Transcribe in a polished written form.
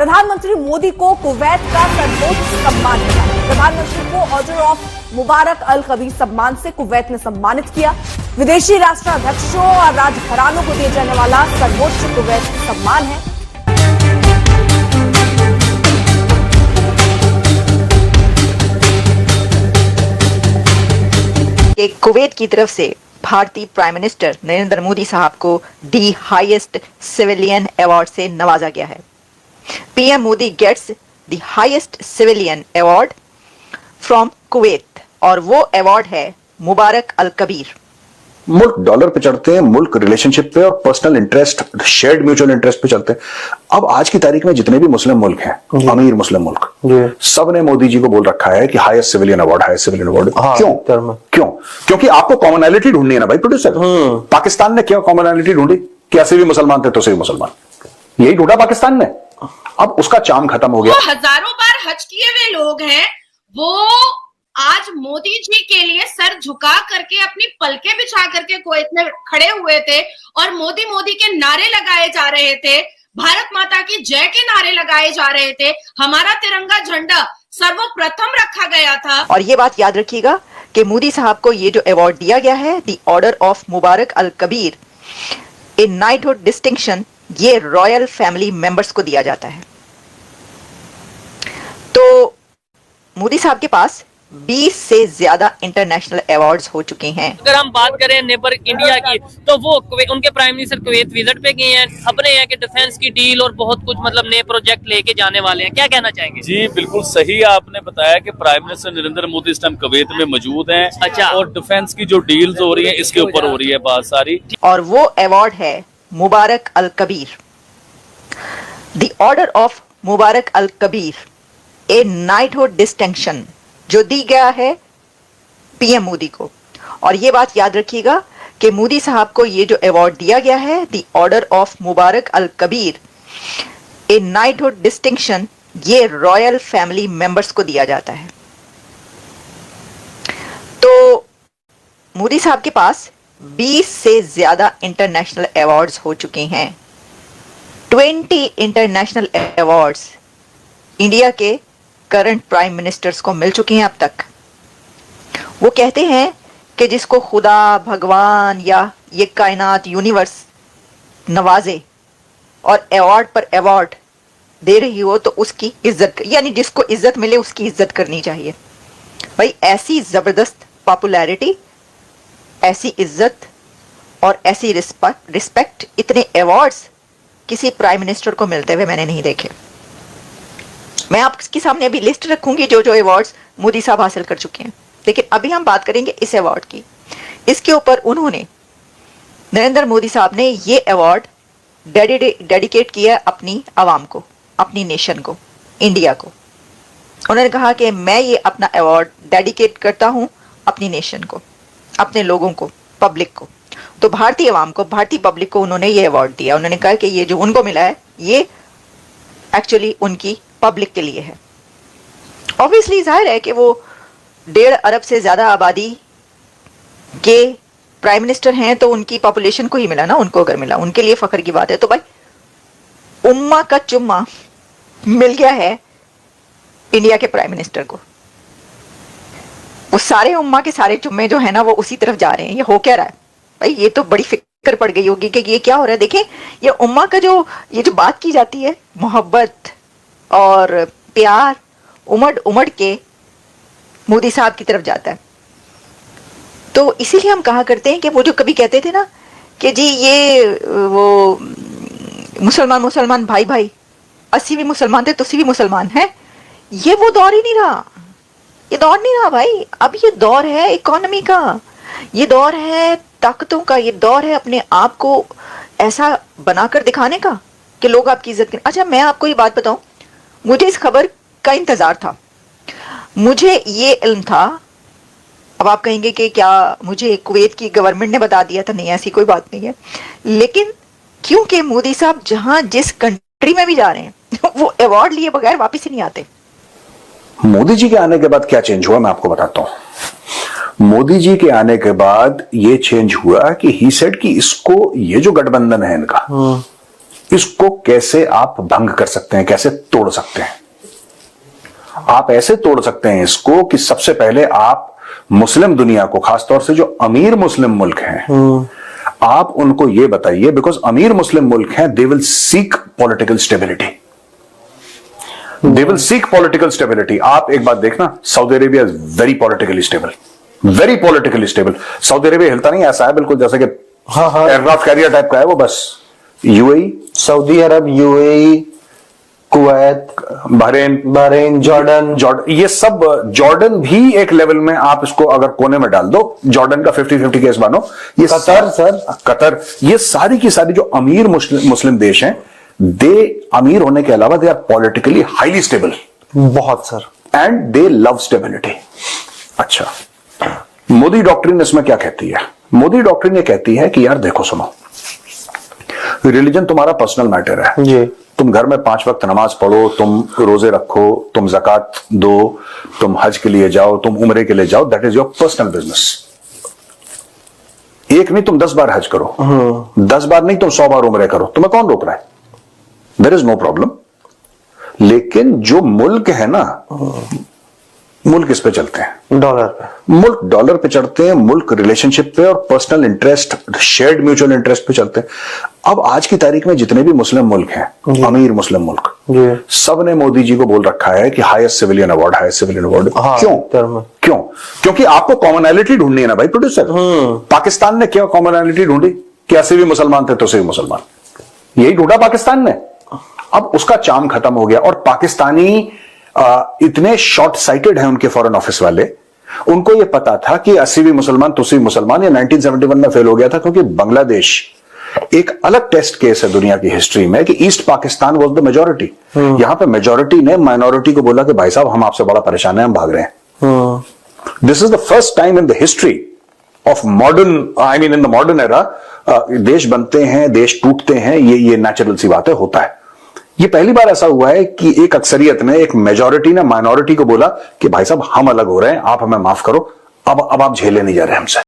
प्रधानमंत्री मोदी को कुवैत का सर्वोच्च सम्मान मिला। प्रधानमंत्री को order of Mubarak al Kabir सम्मान से कुवैत ने सम्मानित किया। विदेशी राष्ट्राध्यक्षों और राजघरानों को दिए जाने वाला सर्वोच्च कुवैत सम्मान है। कुवैत की तरफ से भारतीय प्राइम मिनिस्टर नरेंद्र मोदी साहब को दी हाईएस्ट सिविलियन अवार्ड से नवाजा गया है। PM Modi gets the highest civilian award from Kuwait और वो अवार्ड है मुबारक अल कबीर। मुल्क डॉलर पे चढ़ते हैं, मुल्क रिलेशनशिप पे और personal interest, shared mutual interest पे चलते हैं। अब आज की तारीख में जितने भी मुस्लिम मुल्क हैं, अमीर मुस्लिम मुल्क, सब ने मोदी जी को बोल रखा है कि highest civilian award, highest civilian award. क्यों? क्योंकि आपको कॉमनैलिटी ढूंढनी है ना भाई प्रोड्यूसर। पाकिस्तान ने क्या कॉमनैलिटी ढूंढी कि ऐसे भी मुसलमान थे तो से भी मुसलमान, यही ढूंढा पाकिस्तान ने। अब उसका चाम खत्म हो गया। हजारों बार हज किए हुए लोग हैं, वो आज मोदी जी के लिए सर झुका करके अपनी पलकें बिछा करके कुवैत में खड़े हुए थे और मोदी मोदी के नारे लगाए जा रहे थे, भारत माता की जय के नारे लगाए जा रहे थे, हमारा तिरंगा झंडा सर्वप्रथम रखा गया था। और ये बात याद रखिएगा कि मोदी साहब को ये जो अवार्ड दिया गया है, the order of Mubarak al Kabir, a knighthood distinction, ये रॉयल फैमिली मेंबर्स को दिया जाता है। तो मोदी साहब के पास 20 से ज्यादा इंटरनेशनल अवार्ड्स हो चुके हैं। अगर हम बात करें नेबर इंडिया की, तो वो उनके प्राइम मिनिस्टर कुवैत विजिट पे गए हैं, अपने यहाँ के डिफेंस की डील और बहुत कुछ मतलब नए प्रोजेक्ट लेके जाने वाले हैं। क्या कहना चाहेंगे? जी बिल्कुल सही आपने बताया कि प्राइम मिनिस्टर नरेंद्र मोदी इस टाइम कुवैत में मौजूद हैं। अच्छा। और डिफेंस की जो डील्स हो रही है इसके ऊपर हो रही है बात सारी। और वो अवार्ड है Mubarak al Kabeer, the order of Mubarak al Kabir, a knighthood distinction, जो दी गया है पीएम मोदी को। और ये बात याद रखिएगा कि मोदी साहब को ये जो अवार्ड दिया गया है, the order of Mubarak al Kabir, a knighthood distinction, ये रॉयल फैमिली मेंबर्स को दिया जाता है। तो मोदी साहब के पास 20 से ज्यादा इंटरनेशनल अवार्ड्स हो चुके हैं। 20 इंटरनेशनल अवार्ड्स इंडिया के करंट प्राइम मिनिस्टर्स को मिल चुके हैं अब तक। वो कहते हैं कि जिसको खुदा, भगवान या ये कायनात, यूनिवर्स नवाजे और अवार्ड पर अवार्ड दे रही हो तो उसकी इज्जत, यानी जिसको इज्जत मिले उसकी इज्जत करनी चाहिए। भाई ऐसी जबरदस्त पॉपुलैरिटी, ऐसी इज्जत और ऐसी रिस्पेक्ट, इतने अवार्ड्स किसी प्राइम मिनिस्टर को मिलते हुए मैंने नहीं देखे। मैं आपके सामने अभी लिस्ट रखूंगी जो जो अवार्ड्स मोदी साहब हासिल कर चुके हैं, लेकिन अभी हम बात करेंगे इस अवार्ड की। इसके ऊपर उन्होंने, नरेंद्र मोदी साहब ने ये अवार्ड डेडिकेट किया अपनी आवाम को, अपनी नेशन को, इंडिया को। उन्होंने कहा कि मैं ये अपना अवार्ड डेडिकेट करता हूं अपनी नेशन को, अपने लोगों को, पब्लिक को। तो भारतीय आवाम को, भारतीय पब्लिक को उन्होंने ये अवार्ड दिया। उन्होंने कहा कि ये जो उनको मिला है ये एक्चुअली उनकी पब्लिक के लिए है। ऑब्वियसली जाहिर है कि वो 1.5 अरब से ज्यादा आबादी के प्राइम मिनिस्टर हैं, तो उनकी पॉपुलेशन को ही मिला ना, उनको अगर मिला, उनके लिए फख्र की बात है। तो भाई उम्मा का चुम्मा मिल गया है इंडिया के प्राइम मिनिस्टर को। वो सारे उम्मा के सारे चुम्मे जो है ना वो उसी तरफ जा रहे हैं। ये हो क्या रहा है भाई? ये तो बड़ी फिक्र पड़ गई होगी कि ये क्या हो रहा है। देखें, ये उम्मा का जो ये जो बात की जाती है, मोहब्बत और प्यार उमड़ उमड़ के मोदी साहब की तरफ जाता है। तो इसीलिए हम कहा करते हैं कि वो जो कभी कहते थे ना कि जी ये वो मुसलमान मुसलमान भाई भाई, अस्सी भी मुसलमान थे तुसी भी मुसलमान है, ये वो दौर ही नहीं रहा। ये दौर नहीं रहा भाई। अब ये दौर है इकोनॉमी का, ये दौर है ताकतों का, ये दौर है अपने आप को ऐसा बनाकर दिखाने का कि लोग आपकी इज्जत करें। अच्छा, मैं आपको ये बात बताऊं, मुझे इस खबर का इंतजार था, मुझे ये इल्म था। अब आप कहेंगे कि क्या मुझे कुवैत की गवर्नमेंट ने बता दिया था? नहीं, ऐसी कोई बात नहीं है। लेकिन क्योंकि मोदी साहब जहां जिस कंट्री में भी जा रहे हैं वो अवार्ड लिए बगैर वापस ही नहीं आते। मोदी जी के आने के बाद क्या चेंज हुआ मैं आपको बताता हूं। मोदी जी के आने के बाद ये चेंज हुआ कि ही सेड कि इसको, ये जो गठबंधन है इनका, इसको कैसे आप भंग कर सकते हैं, कैसे तोड़ सकते हैं? आप ऐसे तोड़ सकते हैं इसको कि सबसे पहले आप मुस्लिम दुनिया को, खासतौर से जो अमीर मुस्लिम मुल्क हैं, आप उनको यह बताइए, बिकॉज अमीर मुस्लिम मुल्क हैं, they will seek political stability, they will seek political stability. आप एक बात देखना, Saudi Arabia is very politically stable, very politically stable. Saudi Arabia हिलता नहीं, ऐसा है बिल्कुल जैसे कि एयरक्राफ्ट कैरियर टाइप का है वो, बस। यूएई, सऊदी अरब, यूएई, कुवैत, बहरीन, जॉर्डन, ये सब, जॉर्डन भी एक लेवल में आप इसको अगर कोने में डाल दो, जॉर्डन का 50-50 केस मानो, ये कतर, ये सारी की सारी जो अमीर मुस्लिम देश हैं, दे अमीर होने के अलावा they are politically highly stable, बहुत sir, and they love stability. अच्छा, मोदी डॉक्ट्रिन इसमें क्या कहती है? मोदी डॉक्ट्रिन ये कहती है कि यार देखो सुनो, रिलीजन तुम्हारा पर्सनल मैटर है जी। तुम घर में 5 वक्त नमाज पढ़ो, तुम रोजे रखो, तुम ज़कात दो, तुम हज के लिए जाओ, तुम उम्रे के लिए जाओ, that is your personal business. एक नहीं, तुम 10 बार हज करो, 10 बार नहीं, तुम 100 बार उम्रे करो, तुम्हें कौन रोक रहा है? There is no problem. लेकिन जो मुल्क है ना, मुल्क किस पे चलते हैं? डॉलर पे। मुल्क डॉलर पे चढ़ते हैं, मुल्क रिलेशनशिप पे और personal interest, shared mutual interest पे चलते हैं। अब आज की तारीख में जितने भी मुस्लिम मुल्क हैं, अमीर मुस्लिम मुल्क, सब ने मोदी जी को बोल रखा है कि highest civilian award, highest civilian award. क्यों? क्योंकि आपको कॉमनैलिटी ढूंढनी है ना भाई प्रोड्यूसर। पाकिस्तान ने क्या कॉमनैलिटी ढूंढी कि अस्सी भी मुसलमान थे तो सही मुसलमान, यही ढूंढा पाकिस्तान ने। अब उसका चार्म खत्म हो गया, और पाकिस्तानी इतने शॉर्ट साइटेड हैं उनके फॉरेन ऑफिस वाले, उनको यह पता था कि 80 भी मुसलमान तो सही मुसलमान। ये 1971 में फेल हो गया था, क्योंकि बांग्लादेश एक अलग टेस्ट केस है दुनिया की हिस्ट्री में कि east Pakistan was the majority. यहां पे मेजॉरिटी ने माइनॉरिटी को बोला कि भाई साहब हम आपसे बड़ा परेशान है, हम भाग रहे हैं। This is the first time in the history of modern, I mean in the modern era, देश बनते हैं, देश टूटते हैं, ये नेचुरल सी बात है, होता है। ये पहली बार ऐसा हुआ है कि एक अक्सरियत ने, एक मेजॉरिटी ने माइनॉरिटी को बोला कि भाई साहब हम अलग हो रहे हैं, आप हमें माफ करो, अब आप झेले नहीं जा रहे हमसे।